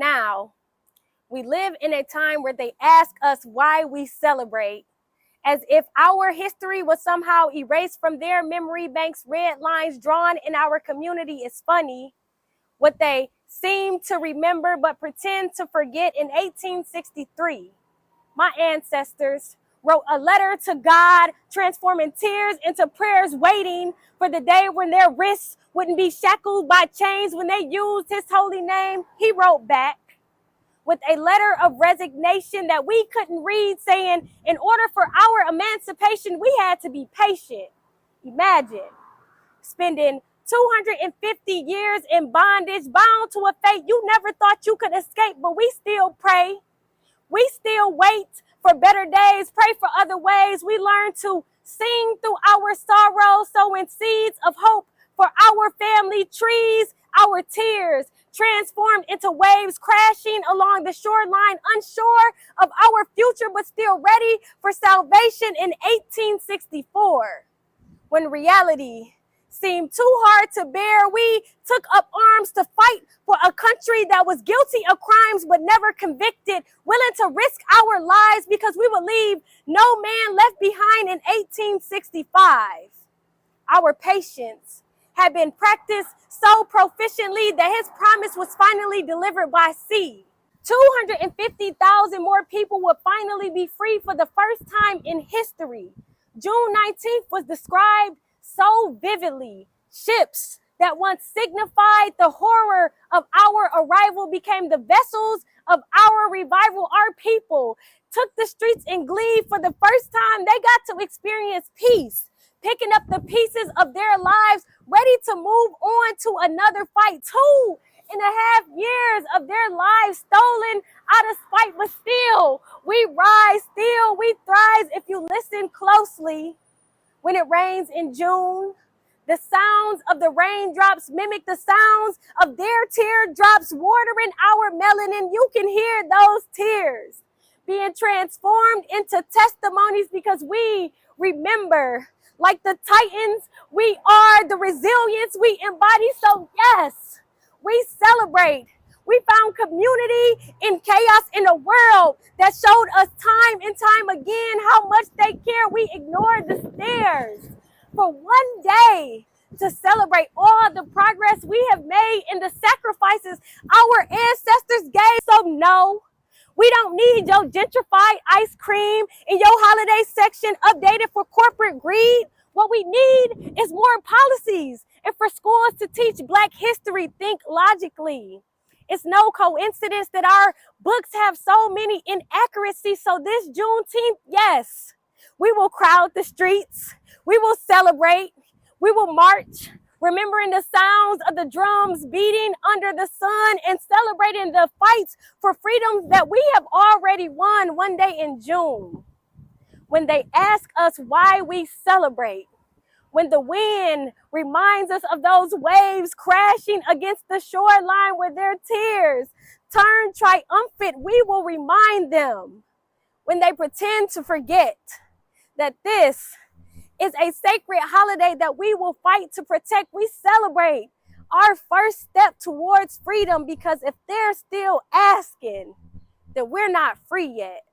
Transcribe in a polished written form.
Now, we live in a time where they ask us why we celebrate, as if our history was somehow erased from their memory banks. Red lines drawn in our community is funny. What they seem to remember but pretend to forget. In 1863, my ancestors wrote a letter to God, transforming tears into prayers, waiting for the day when their wrists wouldn't be shackled by chains. When they used his holy name, he wrote back with a letter of resignation that we couldn't read, saying in order for our emancipation, we had to be patient. Imagine spending 250 years in bondage, bound to a fate you never thought you could escape, but we still pray. We still wait for better days, pray for other ways. We learn to sing through our sorrow, sowing seeds of hope for our family trees. Our tears transformed into waves crashing along the shoreline, unsure of our future, but still ready for salvation. In 1864, when reality seemed too hard to bear, we took up arms to fight for a country that was guilty of crimes but never convicted, willing to risk our lives because we would leave no man left behind. In 1865, our patience had been practiced so proficiently that his promise was finally delivered by sea. 250,000 more people would finally be free for the first time in history. June 19th was described so vividly. Ships that once signified the horror of our arrival became the vessels of our revival. Our people took the streets in glee. For the first time, they got to experience peace, picking up the pieces of their lives, ready to move on to another fight. 2.5 years of their lives stolen out of spite, but still we rise, still we thrive. If you listen closely, when it rains in June, the sounds of the raindrops mimic the sounds of their teardrops, watering our melanin. You can hear those tears being transformed into testimonies because we remember. Like the Titans, we are the resilience we embody. So yes, we celebrate. We found community in chaos, in a world that showed us time and time again how much they care. We ignored the stares for one day to celebrate all the progress we have made and the sacrifices our ancestors gave. So no, we don't need your gentrified ice cream in your holiday section updated for corporate greed. What we need is more policies and for schools to teach Black history. Think logically. It's no coincidence that our books have so many inaccuracies. So this Juneteenth, yes, we will crowd the streets. We will celebrate. We will march, remembering the sounds of the drums beating under the sun and celebrating the fights for freedoms that we have already won. One day in June, when they ask us why we celebrate, when the wind reminds us of those waves crashing against the shoreline where their tears turn triumphant, we will remind them. When they pretend to forget that this is a sacred holiday that we will fight to protect, we celebrate our first step towards freedom, because if they're still asking, then we're not free yet.